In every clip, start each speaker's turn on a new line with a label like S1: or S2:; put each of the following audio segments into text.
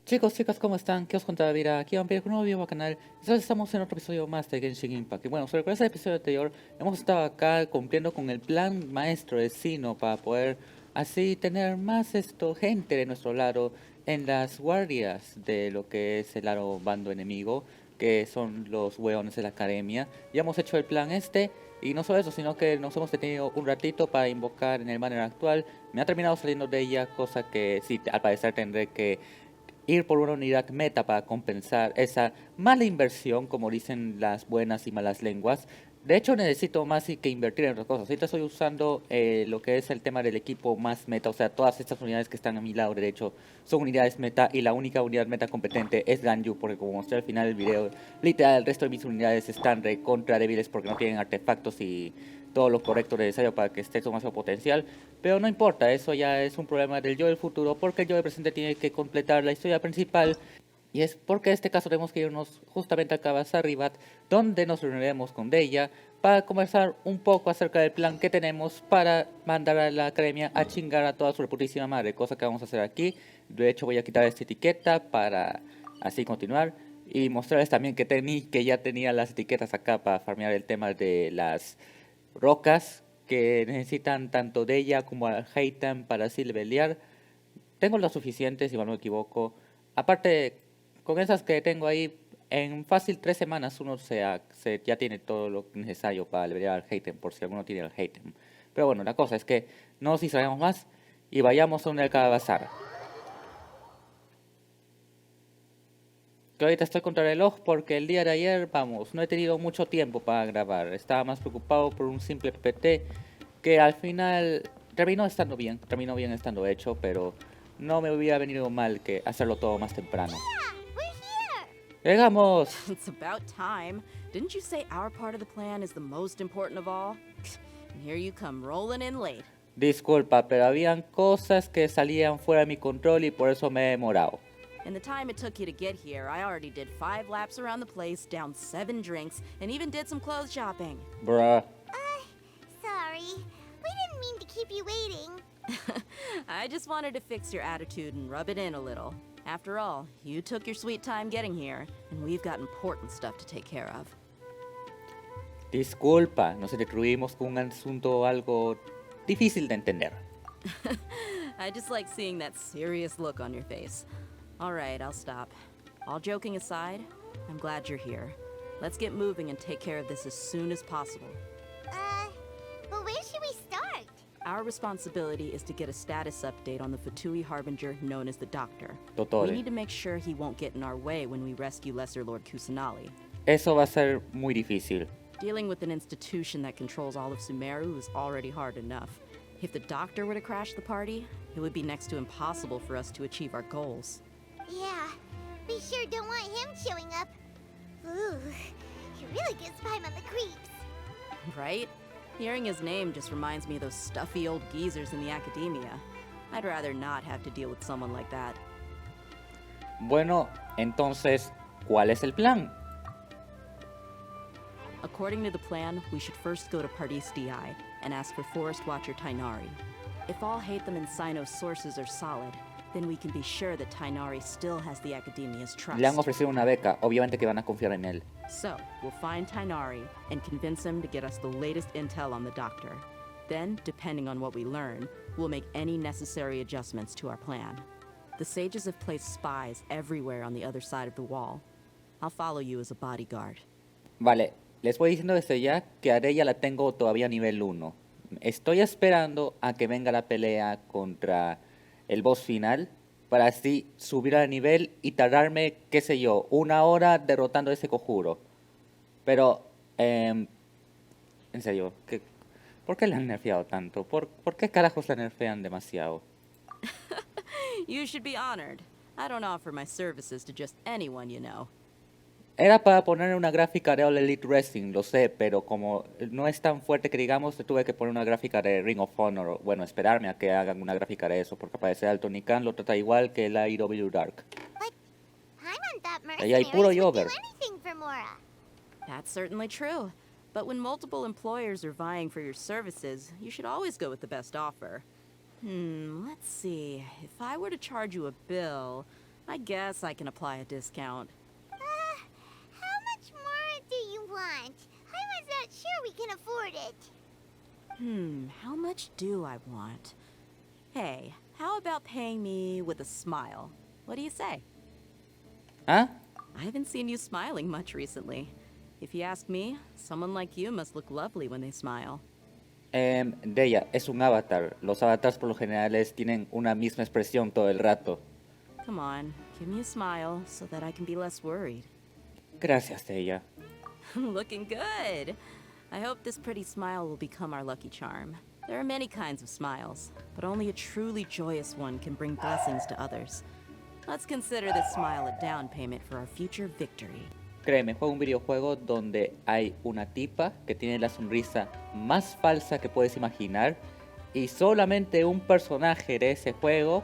S1: Chicos, chicas, ¿cómo están? ¿Qué os cuenta la vida? Aquí Vampiro con un nuevo video al canal. Entonces estamos en otro episodio más de Genshin Impact. Y bueno, si recuerdas el episodio anterior, hemos estado acá cumpliendo con el plan maestro de Sino para poder así tener más gente de nuestro lado en las guardias de lo que es el lado bando enemigo, que son los hueones de la academia. Ya hemos hecho el plan y no solo eso, sino que nos hemos detenido un ratito para invocar en el banner actual. Me ha terminado saliendo de ella, cosa que sí, al parecer tendré que ir por una unidad meta para compensar esa mala inversión, como dicen las buenas y malas lenguas. De hecho, necesito más que invertir en otras cosas. Ahorita estoy usando lo que es el tema del equipo más meta, o sea, todas estas unidades que están a mi lado derecho son unidades meta y la única unidad meta competente es Ganyu, porque como mostré al final del video, literal, el resto de mis unidades están contra débiles porque no tienen artefactos y todo lo correcto necesario para que esté su máximo potencial. Pero no importa, eso ya es un problema del yo del futuro, porque el yo del presente tiene que completar la historia principal. Y es porque en este caso tenemos que irnos justamente a Kabasaribat, donde nos reuniremos con Deya para conversar un poco acerca del plan que tenemos para mandar a la academia a chingar a toda su reputísima madre, cosa que vamos a hacer aquí. De hecho voy a quitar esta etiqueta para así continuar y mostrarles también que ya tenía las etiquetas acá para farmear el tema de las rocas que necesitan tanto de ella como al Heitan para así levelear. Tengo lo suficiente, si mal no me equivoco. Aparte, con esas que tengo ahí, en fácil 3 semanas uno ya tiene todo lo necesario para levelear al Heitan, por si alguno tiene el Heitan. Pero bueno, la cosa es que no nos distraigamos más y vayamos a un bazar. Que ahorita estoy contra el reloj porque el día de ayer, vamos, no he tenido mucho tiempo para grabar. Estaba más preocupado por un simple PPT que al final terminó bien estando hecho, pero no me hubiera venido mal que hacerlo todo más temprano. ¡Llegamos!
S2: It's about time. Didn't you say our part of the plan is the most important of all? And here you come rolling in late.
S1: Disculpa, pero habían cosas que salían fuera de mi control y por eso me he demorado.
S2: In the time it took you to get here, I already did 5 laps around the place, downed 7 drinks, and even did some clothes shopping.
S1: Bruh.
S3: Sorry. We didn't mean to keep you waiting.
S2: I just wanted to fix your attitude and rub it in a little. After all, you took your sweet time getting here, and we've got important stuff to take care of.
S1: Disculpa, nos destruimos con un asunto algo difícil de entender.
S2: I just like seeing that serious look on your face. All right, I'll stop. All joking aside, I'm glad you're here. Let's get moving and take care of this as soon as possible.
S3: But where should we start?
S2: Our responsibility is to get a status update on the Fatui Harbinger known as the Doctor.
S1: Dottore.
S2: We need to make sure he won't get in our way when we rescue Lesser Lord Kusanali.
S1: Eso va a ser muy difícil.
S2: Dealing with an institution that controls all of Sumeru is already hard enough. If the Doctor were to crash the party, it would be next to impossible for us to achieve our goals.
S3: Yeah, we sure don't want him showing up. Ooh, he really gets by him on the creeps.
S2: Right? Hearing his name just reminds me of those stuffy old geezers in the academia. I'd rather not have to deal with someone like that.
S1: Bueno, entonces, ¿cuál es el plan?
S2: According to the plan, we should first go to Pardis DI and ask for Forest Watcher Tignari. If all Hatham and Sino's sources are solid, then we can be sure that Tignari still has the Academia's trust.
S1: Le han ofrecido una beca, obviamente que van a confiar en él.
S2: So, we'll find Tignari and convince him to get us the latest intel on the Doctor. Then, depending on what we learn, we'll make any necessary adjustments to our plan. The sages have placed spies everywhere on the other side of the wall. I'll follow you as a bodyguard.
S1: Vale, les voy diciendo desde ya que a Deya la tengo todavía a nivel 1. Estoy esperando a que venga la pelea contra el boss final para así subir al nivel y tardarme, qué sé yo, 1 hora derrotando a ese conjuro. Pero, en serio, ¿por qué la han nerfeado tanto? ¿Por qué carajos la nerfean demasiado?
S2: You should be honored. I don't offer my services to just anyone, you know.
S1: Era para poner una gráfica de All Elite Wrestling, lo sé, pero como no es tan fuerte que digamos, tuve que poner una gráfica de Ring of Honor. Bueno, esperarme a que hagan una gráfica de eso, porque parece el Tony Khan lo trata igual que el IW Dark.
S3: But I'm on that
S1: Ahí hay
S3: mercenaries
S1: puro
S3: would do
S1: Yover.
S3: anything for Mora.
S2: That's certainly true. But when multiple employers are vying for your services, you should always go with the best offer. Let's see. If I were to charge you a bill, I guess I can apply a discount.
S3: How much more do you want? I was not sure we can afford it.
S2: How much do I want? Hey, how about paying me with a smile? What do you say?
S1: ¿Ah?
S2: I haven't seen you smiling much recently. If you ask me, someone like you must look lovely when they smile.
S1: Deya, es un avatar. Los avatars por lo generales tienen una misma expresión todo el rato.
S2: Come on, give me a smile so that I can be less worried.
S1: Gracias, Deya.
S2: Looking good. I hope this pretty smile will become our lucky charm. There are many kinds of smiles, but only a truly joyous one can bring blessings to others. Let's consider this smile a down payment for our future victory.
S1: Créeme, juego un videojuego donde hay una tipa que tiene la sonrisa más falsa que puedes imaginar y solamente un personaje de ese juego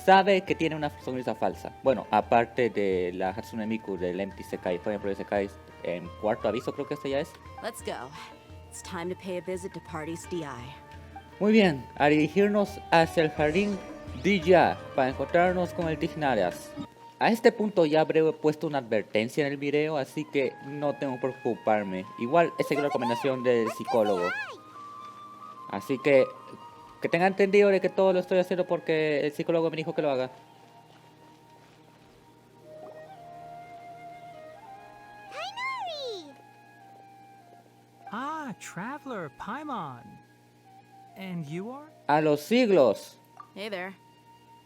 S1: sabe que tiene una sonrisa falsa. Bueno, aparte de la Hatsune Miku del Empty Sekai. Por ejemplo, Sekai en cuarto aviso creo que este ya es.
S2: Let's go. It's time to pay a visit to Party's DI.
S1: Muy bien, a dirigirnos hacia el jardín Dija para encontrarnos con el Tignari. A este punto ya habré puesto una advertencia en el video, así que no tengo por preocuparme. Igual he seguido la recomendación del psicólogo. Así que tenga entendido de que todo lo estoy haciendo porque el psicólogo me dijo que lo haga.
S3: Tignari!
S4: Ah, Traveler, Paimon. And you are?
S1: ¡A los siglos!
S2: Hey there.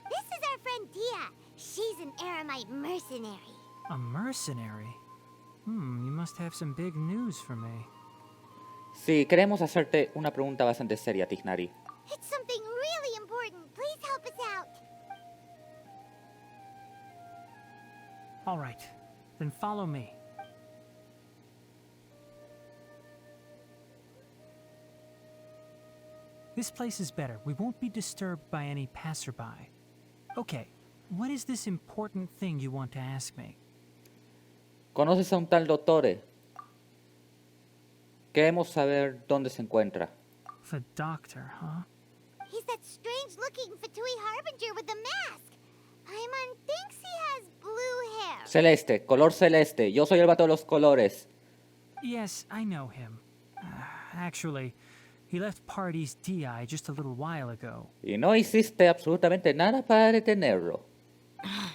S3: This is our friend Dia. She's an Aramite mercenary.
S4: A mercenary? You must have some big news for me.
S1: Sí, queremos hacerte una pregunta bastante seria, Tignari.
S3: It's something really important. Please help us out.
S4: All right, then follow me. This place is better. We won't be disturbed by any passerby. Okay, what is this important thing you want to ask me?
S1: ¿Conoces a un tal Dottore? Queremos saber dónde se encuentra.
S4: The doctor, huh?
S3: He's that strange-looking Fatui Harbinger with the mask. Paimon thinks he has blue hair.
S1: Celeste, color celeste. Yo soy el vato de los colores.
S4: Yes, I know him. Actually, he left Party's DI just a little while ago.
S1: Y no hiciste absolutamente nada para detenerlo.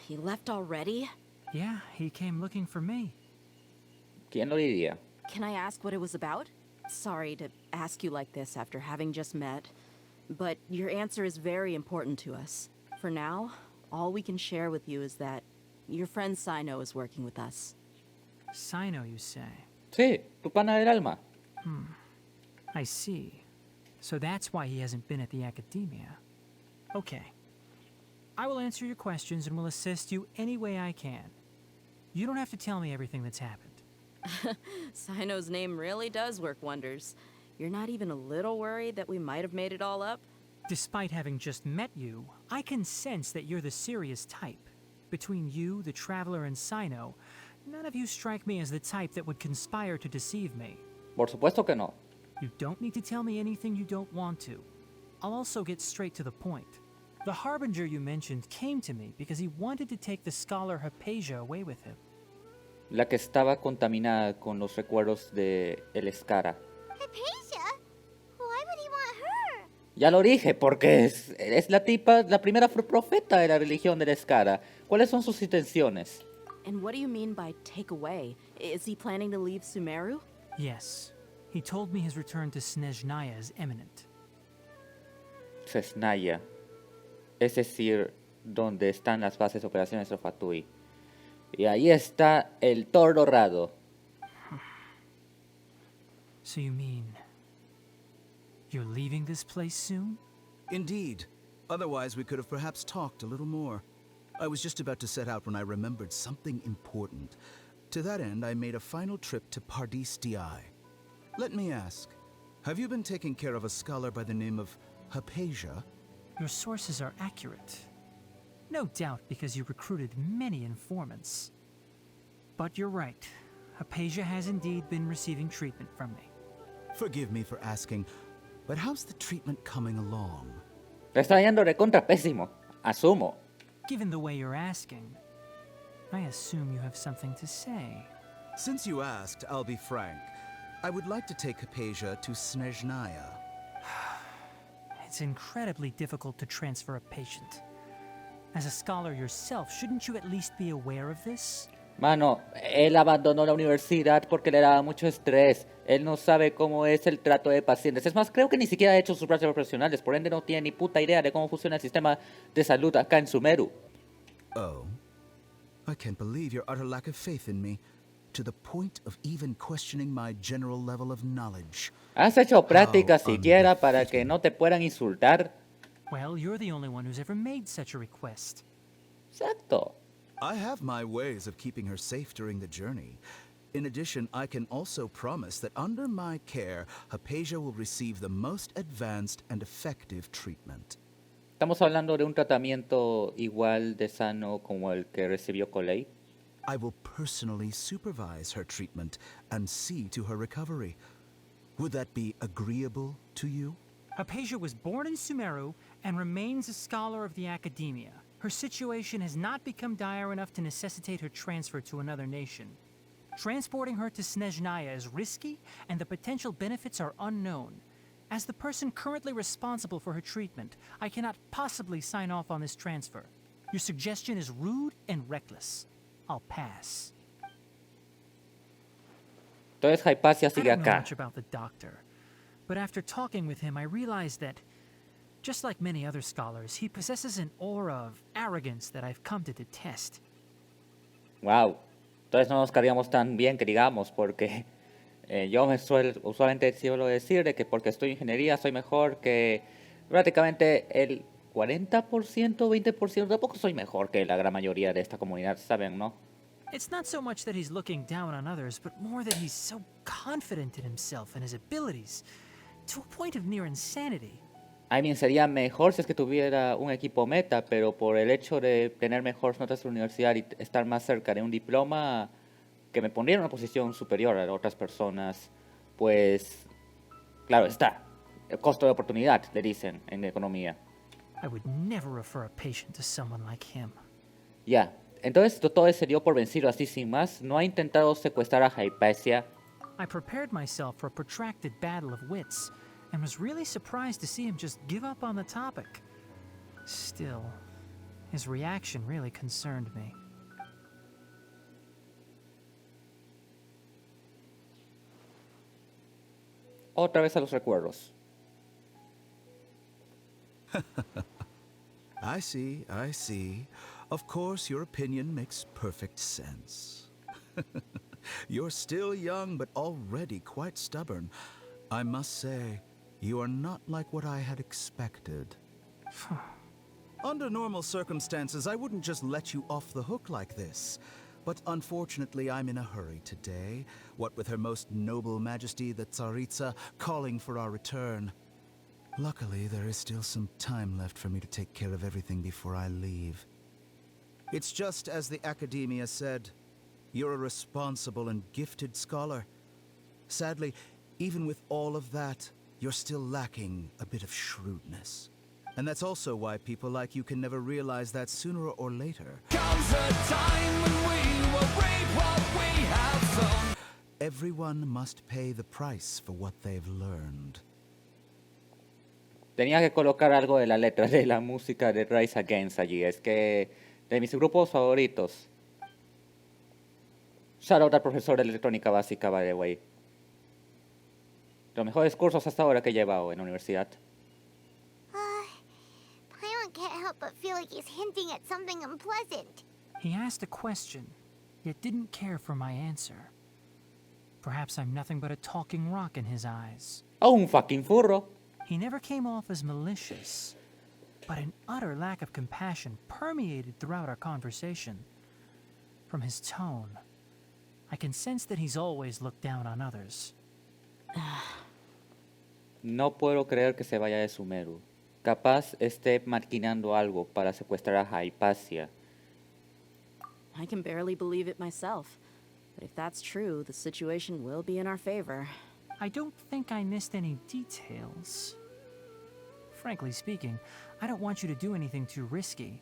S2: He left already?
S4: Yeah, he came looking for me.
S1: ¿Quién lo diría?
S2: Can I ask what it was about? Sorry to ask you like this after having just met, but your answer is very important to us. For now, all we can share with you is that your friend Sino is working with us.
S4: Sino, you say?
S1: Sí, tu pana del alma.
S4: I see. So that's why he hasn't been at the academia. Okay. I will answer your questions and will assist you any way I can. You don't have to tell me everything that's happened.
S2: Sino's name really does work wonders. You're not even a little worried that we might have made it all up?
S4: Despite having just met you, I can sense that you're the serious type. Between you, the Traveler, and Sino, none of you strike me as the type that would conspire to deceive me.
S1: Por supuesto que no.
S4: You don't need to tell me anything you don't want to. I'll also get straight to the point. The Harbinger you mentioned came to me because he wanted to take the scholar Hypatia away with him.
S1: La que estaba contaminada con los recuerdos de el Escara.
S3: Hypatia? Why would he want her?
S1: Ya lo dije, porque es la tipa, la primera profeta de la religión del Escara. ¿Cuáles son sus intenciones?
S2: And what do you mean by take away? Is he planning to leave Sumeru?
S4: Yes. He told me his return to Snezhnaya is imminent.
S1: Cesnaya. Es decir, donde están las bases de operaciones de Fatui. Y ahí está el Tordo Raro.
S4: So you mean... you're leaving this place soon?
S5: Indeed. Otherwise, we could have perhaps talked a little more. I was just about to set out when I remembered something important. To that end, I made a final trip to Party's DI. Let me ask, have you been taking care of a scholar by the name of Hypatia?
S4: Your sources are accurate. No doubt because you recruited many informants. But you're right. Hypatia has indeed been receiving treatment from me.
S5: Forgive me for asking, but how's the treatment coming along?
S1: Le está yendo recontra pésimo. Asumo.
S4: Given the way you're asking, I assume you have something to say.
S5: Since you asked, I'll be frank. I would like to take Hypatia to Snezhnaya.
S4: It's incredibly difficult to transfer a patient. As a scholar yourself, shouldn't you at least be aware of this?
S1: Mano, él abandonó la universidad porque le daba mucho estrés. Él no sabe cómo es el trato de pacientes. Es más, creo que ni siquiera ha hecho sus prácticas profesionales. Por ende, no tiene ni puta idea de cómo funciona el sistema de salud acá en Sumeru.
S5: Oh? I can't believe your utter lack of faith in me, to the point of even questioning my general level of knowledge.
S1: ¿Has hecho prácticas
S5: How
S1: siquiera para que
S5: unbefitting.
S1: no te puedan insultar?
S4: Well, you're the only one who's ever made such a request.
S1: Exacto.
S5: I have my ways of keeping her safe during the journey. In addition, I can also promise that under my care, Hypatia will receive the most advanced and effective treatment.
S1: ¿Estamos hablando de un tratamiento igual de sano como el que recibió Colei?
S5: I will personally supervise her treatment and see to her recovery. Would that be agreeable to you?
S4: Hypatia was born in Sumeru and remains a scholar of the academia. Her situation has not become dire enough to necessitate her transfer to another nation. Transporting her to Snezhnaya is risky, and the potential benefits are unknown. As the person currently responsible for her treatment, I cannot possibly sign off on this transfer. Your suggestion is rude and reckless. I'll pass.
S1: Entonces Hypatia
S4: I
S1: sigue
S4: don't know
S1: acá.
S4: much about the doctor, but after talking with him, I realized that, just like many other scholars, he possesses an aura of arrogance that I've come to detest.
S1: Wow. Entonces no nos caeríamos tan bien que digamos, porque yo usualmente suelo decir de que porque estoy en ingeniería soy mejor que prácticamente el 40%, 20%. Tampoco soy mejor que la gran mayoría de esta comunidad, ¿saben, no?
S4: It's not so much that he's looking down on others, but more that he's so confident in himself and his abilities, to a point of near insanity.
S1: I mean, sería mejor si es que tuviera un equipo meta, pero por el hecho de tener mejores notas en la universidad y estar más cerca de un diploma que me pondría en una posición superior a otras personas, pues, claro está, el costo de oportunidad, le dicen en economía.
S4: I would never refer a patient to someone like him.
S1: Ya, entonces Dottore se dio por vencido así sin más, no ha intentado secuestrar a Hypatia.
S4: I prepared myself for a protracted battle of wits, and was really surprised to see him just give up on the topic. Still, his reaction really concerned me.
S1: Otra vez a los recuerdos.
S5: I see, I see. Of course, your opinion makes perfect sense. You're still young, but already quite stubborn. I must say, you are not like what I had expected. Under normal circumstances, I wouldn't just let you off the hook like this. But unfortunately, I'm in a hurry today, what with Her Most Noble Majesty the Tsaritsa calling for our return. Luckily, there is still some time left for me to take care of everything before I leave. It's just as the Academia said, you're a responsible and gifted scholar. Sadly, even with all of that, you're still lacking a bit of shrewdness. And that's also why people like you can never realize that sooner or later
S6: Comes a time when we will reap what we have sown.
S5: everyone must pay the price for what they've learned.
S1: Tenía que colocar algo de la letra de la música de Rise Against allí. Es que de mis grupos favoritos. Shout out al profesor de electrónica básica, by the way. Los mejores cursos hasta ahora que he llevado en la universidad.
S3: Paimon can't help but feel like he's hinting at something unpleasant.
S4: He asked a question, yet didn't care for my answer. Perhaps I'm nothing but a talking rock in his eyes.
S1: ¡Oh, un fucking furro!
S4: He never came off as malicious, but an utter lack of compassion permeated throughout our conversation. From his tone, I can sense that he's always looked down on others.
S1: No puedo creer que se vaya de Sumeru. Capaz esté maquinando algo para secuestrar a Hypatia.
S2: I can barely believe it myself. But if that's true, the situation will be in our favor.
S4: I don't think I missed any details. Frankly speaking, I don't want you to do anything too risky.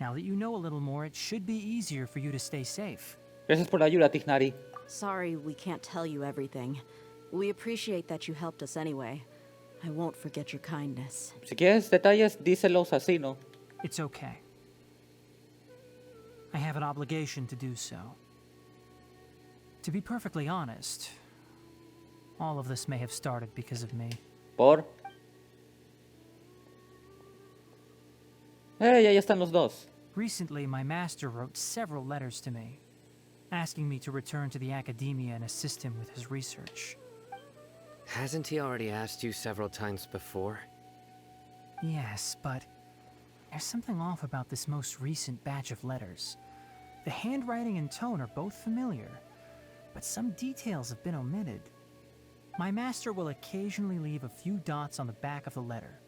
S4: Now that you know a little more, it should be easier for you to stay safe.
S1: Gracias por la ayuda, Tignari.
S2: Sorry we can't tell you everything. We appreciate that you helped us anyway. I won't forget your kindness.
S1: Si quieres detalles, díselos así, ¿no?
S4: It's okay. I have an obligation to do so. To be perfectly honest, all of this may have started because of me.
S1: Por... ahí están los dos.
S4: Recently, my master wrote several letters to me, asking me to return to the academia and assist him with his research.
S7: Hasn't he already asked you several times before?
S4: Yes, but there's something off about this most recent batch of letters. The handwriting and tone are both familiar, but some details have been omitted. My master will occasionally leave a few dots on the back of the letter.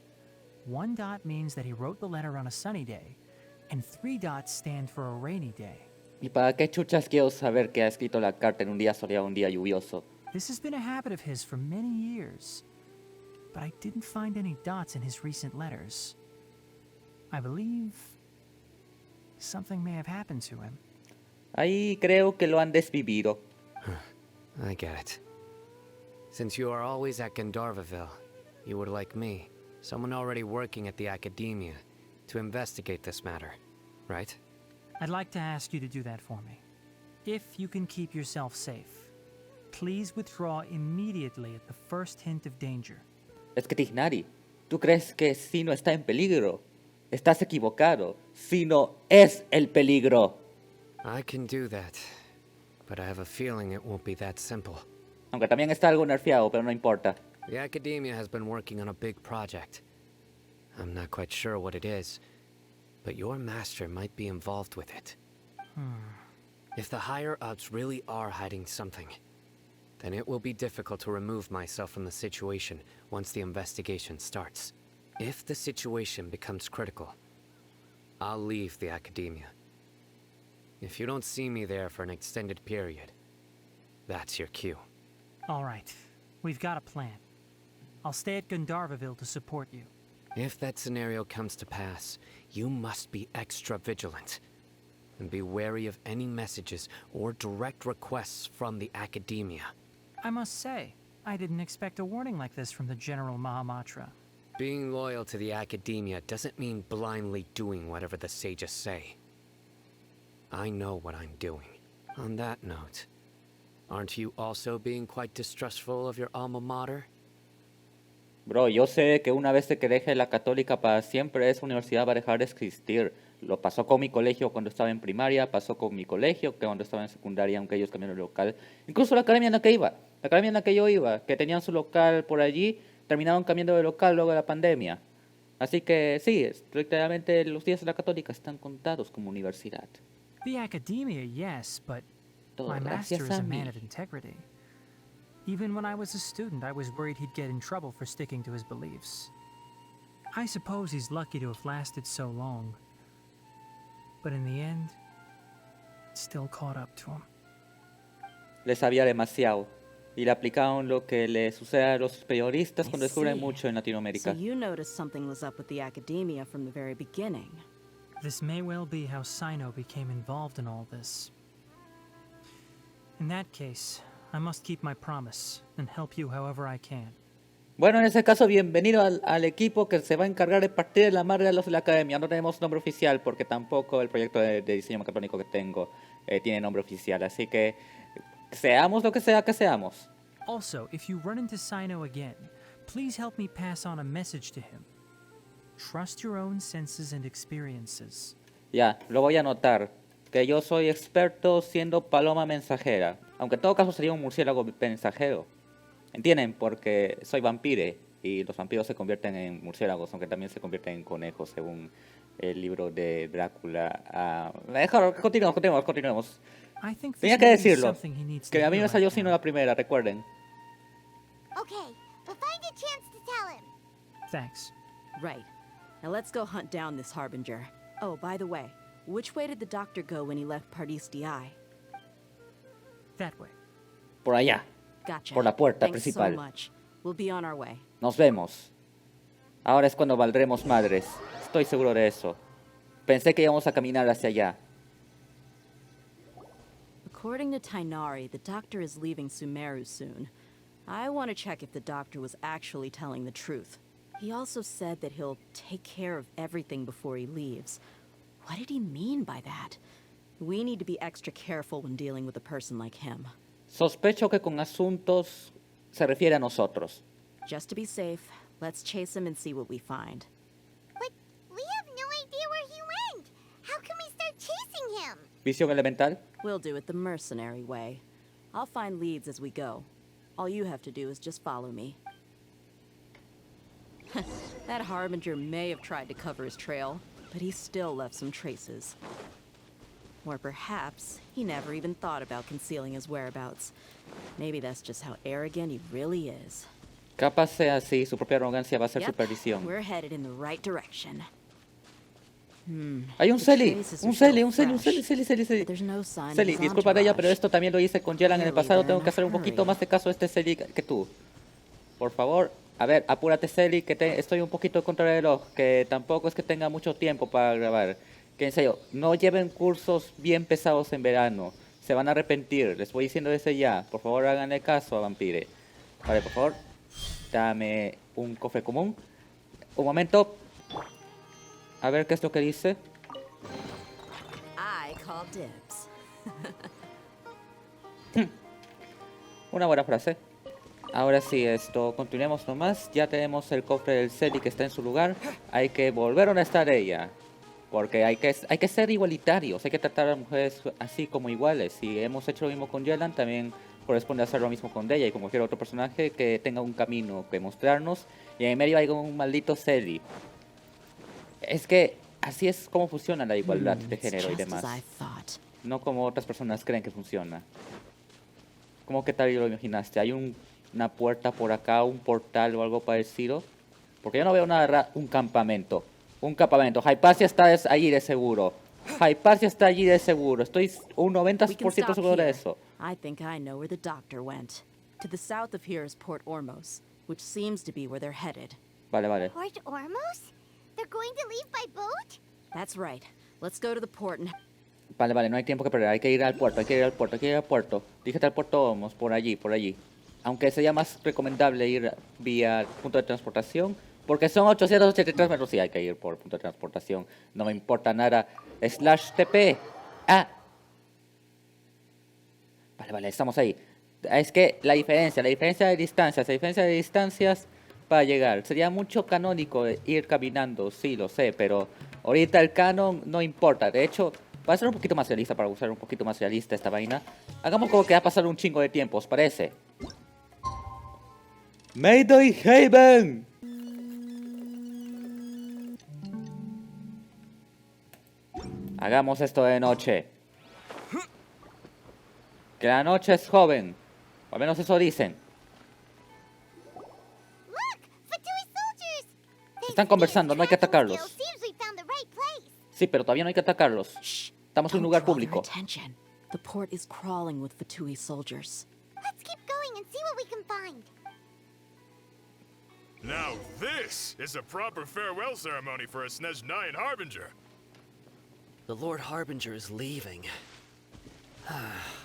S4: 1 dot means that he wrote the letter on a sunny day, and 3 dots stand for a rainy day.
S1: ¿Y para qué chuchas quiero saber que ha escrito la carta en un día soleado, un día lluvioso?
S4: This has been a habit of his for many years, but I didn't find any dots in his recent letters. I believe something may have happened to him.
S1: Ahí creo que lo han desvivido.
S7: I get it. Since you are always at Gandharvaville, you would like me, someone already working at the academia, to investigate this matter, right?
S4: I'd like to ask you to do that for me. If you can keep yourself safe, please withdraw immediately at the first hint of danger.
S1: Es que Tignari, ¿tú crees que Sino está en peligro? Estás equivocado. Sino es el peligro.
S7: I can do that, but I have a feeling it won't be that simple.
S1: Aunque también está algo nerfeado, pero no importa.
S7: The academia has been working on a big project. I'm not quite sure what it is, but your master might be involved with it. If the higher-ups really are hiding something, then it will be difficult to remove myself from the situation once the investigation starts. If the situation becomes critical, I'll leave the academia. If you don't see me there for an extended period, that's your cue.
S4: All right, we've got a plan. I'll stay at Gandharvaville to support you.
S7: If that scenario comes to pass, you must be extra vigilant. And be wary of any messages or direct requests from the academia.
S4: I must say, I didn't expect a warning like this from the General Mahamatra.
S7: Being loyal to the academia doesn't mean blindly doing whatever the sages say. I know what I'm doing. On that note, aren't you also being quite distrustful of your alma mater?
S1: Bro, yo sé que una vez que deje la católica para siempre, esa universidad va a dejar de existir. Lo pasó con mi colegio cuando estaba en primaria, pasó con mi colegio que cuando estaba en secundaria, aunque ellos cambiaron de local. Incluso la academia en la que iba, la academia en la que yo iba, que tenían su local por allí, terminaron cambiando de local luego de la pandemia. Así que sí, literalmente los días de la católica están contados como universidad.
S4: The academia, yes, but
S1: Todo
S4: my master
S1: gracias
S4: is
S1: a
S4: a man
S1: mí.
S4: of integrity. Even when I was a student, I was worried he'd get in trouble for sticking to his beliefs. I suppose he's lucky to have lasted so long. But in the end, it still caught up to him.
S1: Le sabía demasiado y le aplicaron lo que le sucede a los periodistas
S2: I
S1: cuando descubren
S2: see.
S1: mucho en
S2: So
S1: Latinoamérica.
S2: you noticed something was up with the academia from the very beginning.
S4: This may well be how Sino became involved in all this. In that case, I must keep my promise and help you however I can.
S1: Bueno, en ese caso, bienvenido al equipo que se va a encargar de partir de la madre a los de la academia. No tenemos nombre oficial porque tampoco el proyecto de diseño mecatrónico que tengo tiene nombre oficial. Así que seamos lo que sea que seamos.
S4: Also, if you run into Sino again, please help me pass on a message to him. Trust your own senses and experiences.
S1: Ya, lo voy a anotar. Que yo soy experto siendo paloma mensajera. Aunque en todo caso sería un murciélago mensajero. ¿Entienden? Porque soy vampire y los vampiros se convierten en murciélagos, aunque también se convierten en conejos, según el libro de Drácula. Continuemos.
S4: I think this
S1: Tenía que
S4: may be
S1: decirlo.
S4: something he needs
S1: Que
S4: to
S1: a mí
S4: hear
S1: me salió
S4: right
S1: sino
S4: now.
S1: la primera, recuerden.
S3: Okay, but find a chance to tell him.
S4: Thanks.
S2: Right. Now let's go hunt down this harbinger. Oh, by the way, which way did the doctor go when he left Pardis DI?
S4: That way.
S1: Por allá.
S2: Gotcha.
S1: Por la puerta
S2: Thanks
S1: principal.
S2: so much. We'll be on our way.
S1: Nos vemos. Ahora es cuando valdremos madres. Estoy seguro de eso. Pensé que íbamos a caminar hacia allá.
S2: According to Tignari, the doctor is leaving Sumeru soon. I want to check if the doctor was actually telling the truth. He also said that he'll take care of everything before he leaves. What did he mean by that? We need to be extra careful when dealing with a person like him.
S1: Sospecho que con asuntos se refiere a nosotros.
S2: Just to be safe, let's chase him and see what we find.
S3: But we have no idea where he went. How can we start chasing him?
S1: Visión elemental.
S2: We'll do it the mercenary way. I'll find leads as we go. All you have to do is just follow me. That Harbinger may have tried to cover his trail, but he still left some traces. Or perhaps he never even thought about concealing his whereabouts. Maybe that's just how arrogant he really is.
S1: Capaz sea así, su propia arrogancia va a ser su perdición.
S2: We're headed in the right direction.
S1: Hay un
S2: The
S1: Celi,
S2: traces
S1: un
S2: are
S1: Celi,
S2: still
S1: un Celi, un
S2: fresh,
S1: Celi, Celi, Celi.
S2: but there's no sign of
S1: Celi,
S2: his
S1: disculpa de ella, pero
S2: entourage.
S1: esto también lo hice con Yelan en el pasado. Tengo que hacer un poquito más de caso a este Celi que tú. Por favor, a ver, apúrate Celi, que estoy un poquito contra el reloj, que tampoco es que tenga mucho tiempo para grabar. Que en serio, no lleven cursos bien pesados en verano. Se van a arrepentir, les voy diciendo desde ya. Por favor, háganle caso a Vampire. Vale, por favor, dame un cofre común. Un momento. A ver qué es lo que dice.
S2: I call dibs.
S1: Una buena frase. Ahora sí, continuemos nomás. Ya tenemos el cofre del Celi que está en su lugar. Hay que volver a estar ella. Porque hay que ser igualitarios. Hay que tratar a las mujeres así como iguales. Si hemos hecho lo mismo con Yelan, también corresponde hacer lo mismo con ella y con cualquier otro personaje que tenga un camino que mostrarnos. Y en medio hay un maldito Celi. Es que así es como funciona la igualdad de
S2: It's
S1: género y
S2: just as
S1: demás.
S2: I thought.
S1: No como otras personas creen que funciona. ¿Cómo que tal lo imaginaste? ¿Hay una puerta por acá, un portal o algo parecido? Porque yo no veo nada un campamento. Un campamento. Hypatia está allí de seguro. Hypatia está allí de seguro. Estoy un
S2: We can
S1: 90%
S2: stop
S1: seguro de
S2: here.
S1: eso.
S2: I think I know where the doctor went. To the south of here is Port Ormos, which seems to be where they're headed.
S1: Vale, vale.
S3: Port Ormos? They're going to leave by boat?
S2: That's right. Let's go to the port and
S1: Vale, vale, no hay tiempo que perder. Hay que ir al puerto, hay que ir al puerto, hay que ir al puerto. Dígate al puerto vamos, por allí, por allí. Aunque sería más recomendable ir vía punto de transportación. Porque son 883 metros. Sí, hay que ir por punto de transportación. No me importa nada. /TP. Ah. Vale, vale, estamos ahí. Es que la diferencia de distancias para llegar. Sería mucho canónico ir caminando, sí, lo sé, pero ahorita el canon no importa. De hecho, para ser un poquito más realista, para usar un poquito más realista esta vaina, hagamos como que ha pasado un chingo de tiempo, ¿os parece? Mayday Haven. Hagamos esto de noche. Que la noche es joven. O al menos eso dicen.
S3: Look! Fatui soldiers! Thanks
S1: Están
S3: to
S1: conversando, no hay que
S3: these tracking
S1: atacarlos.
S3: skills, seems we found the right place.
S1: Sí, pero todavía no hay que atacarlos.
S2: shh.
S1: Estamos en un
S2: Don't
S1: lugar
S2: draw their
S1: público.
S2: attention. The port is crawling with Fatui soldiers.
S3: Let's keep going and see what we can find.
S8: Now this is a proper farewell ceremony for a Snezhnayan Harbinger.
S7: The Lord Harbinger is leaving.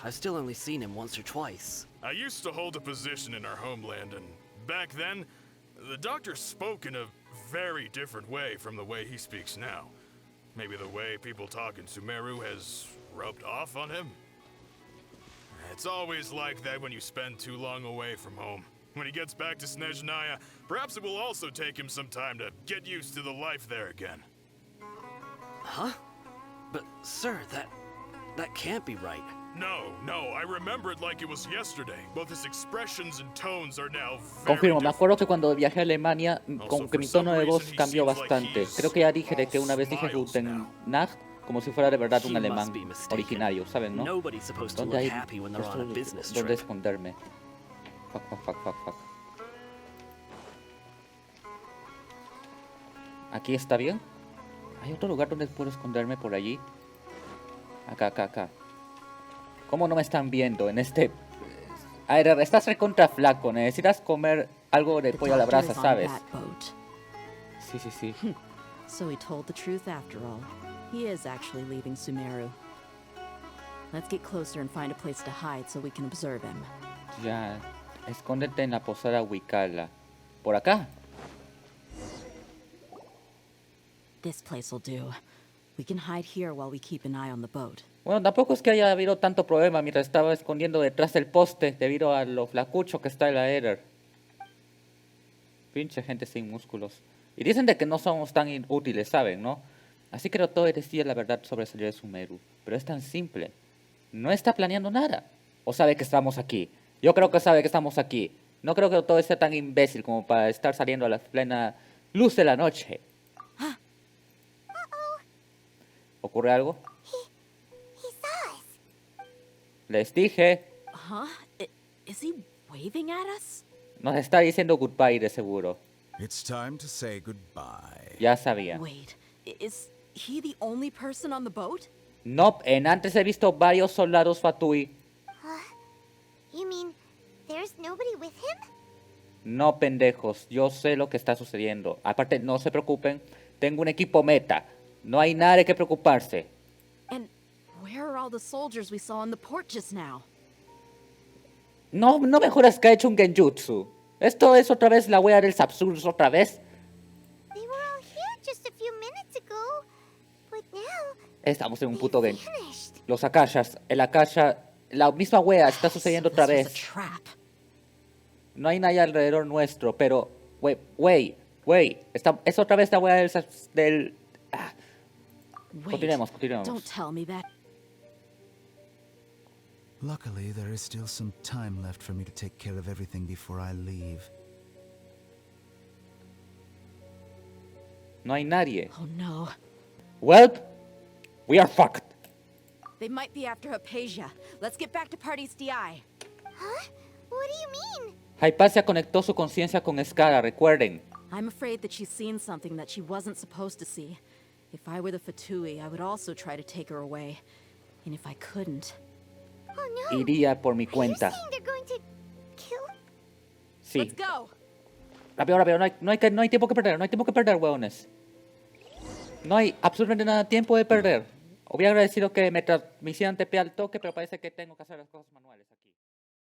S7: I've still only seen him once or twice.
S8: I used to hold a position in our homeland, and back then, the doctor spoke in a very different way from the way he speaks now. Maybe the way people talk in Sumeru has rubbed off on him? It's always like that when you spend too long away from home. When he gets back to Snezhnaya, perhaps it will also take him some time to get used to the life there again.
S7: Huh? But, sir, that can't be right.
S8: No, I remember it like it was yesterday. Both his expressions and tones are now very
S1: Confirmo, me
S8: different.
S1: acuerdo que cuando viajé a Alemania, como que mi tono de voz cambió bastante. Creo que ya dije de que una vez dije Guten Nacht, como si fuera de verdad un
S7: He must
S1: alemán
S7: be mistaken.
S1: originario, ¿saben, no?
S7: Nobody's supposed to
S1: ¿Dónde
S7: look
S1: hay
S7: happy when they're on a business
S1: dónde
S7: trip.
S1: esconderme? Fuck. ¿Aquí está bien? ¿Hay otro lugar donde puedo esconderme por allí? Acá. ¿Cómo no me están viendo en este...? A ver, estás recontra flaco, necesitas comer algo de
S2: The
S1: pollo a la
S2: doctor
S1: brasa,
S2: is on
S1: ¿sabes?
S2: that boat.
S1: Sí.
S2: So he told the truth after all. He is actually leaving Sumeru. Let's get closer and find a place to hide so we can observe him.
S1: Ya, escóndete en la posada Wicala. ¿Por acá?
S2: This place will do. We can hide here while we keep an eye on the boat.
S1: Bueno, tampoco es que haya habido tanto problema mientras estaba escondiendo detrás del poste debido a lo flacucho que está el Aether. Pinche gente sin músculos. Y dicen de que no somos tan inútiles, ¿saben, no? Así que Dottore decía la verdad sobre salir de Sumeru. Pero es tan simple. No está planeando nada. ¿O sabe que estamos aquí? Yo creo que sabe que estamos aquí. No creo que Dottore sea tan imbécil como para estar saliendo a la plena luz de la noche. ¿Ocurre algo?
S3: He saw us.
S1: Les dije.
S2: Huh? Is he waving at us?
S1: Nos está diciendo goodbye de seguro.
S5: It's time to say goodbye.
S1: Ya sabía.
S2: Wait, is he the only person on the boat?
S1: No, en antes he visto varios soldados Fatui.
S3: You mean there's nobody with him?
S1: No, pendejos, yo sé lo que está sucediendo. Aparte, no se preocupen, tengo un equipo meta. No hay nada de qué preocuparse.
S2: And where are all the soldiers we saw on the port just now?
S1: No mejoras que ha hecho un genjutsu. Esto es otra vez la wea del Sapsus otra vez.
S3: They were all here just a few minutes ago. But now
S1: Estamos en un puto
S3: they've
S1: gen.
S3: vanished.
S1: Los akashas, el akasha, la misma wea está sucediendo otra
S2: This was a
S1: vez.
S2: trap.
S1: No hay nadie alrededor nuestro, pero... Wey, es otra vez la wea del...
S2: Wait,
S1: Continuemos.
S2: don't tell me that.
S5: Luckily, there is still some time left for me to take care of everything before I leave.
S1: No hay nadie.
S2: Oh no.
S1: Well, we are fucked.
S2: They might be after Hypatia. Let's get back to Party's DI.
S3: Huh? What do you mean?
S1: Hypatia conectó su conciencia con Skara, recuerden.
S2: I'm afraid that she's seen something that she wasn't supposed to see. If I were the Fatui, I would also try to take her away. And if I couldn't...
S3: Oh no.
S1: Iría por mi
S3: Are you
S1: cuenta.
S3: saying they're going to kill?
S1: Sí.
S2: Let's go!
S1: Rápido, no hay tiempo que perder, huevones. No hay absolutamente nada de tiempo de perder. Hubiera agradecido que me hicieran TP al toque, pero parece que tengo que hacer las cosas manuales aquí.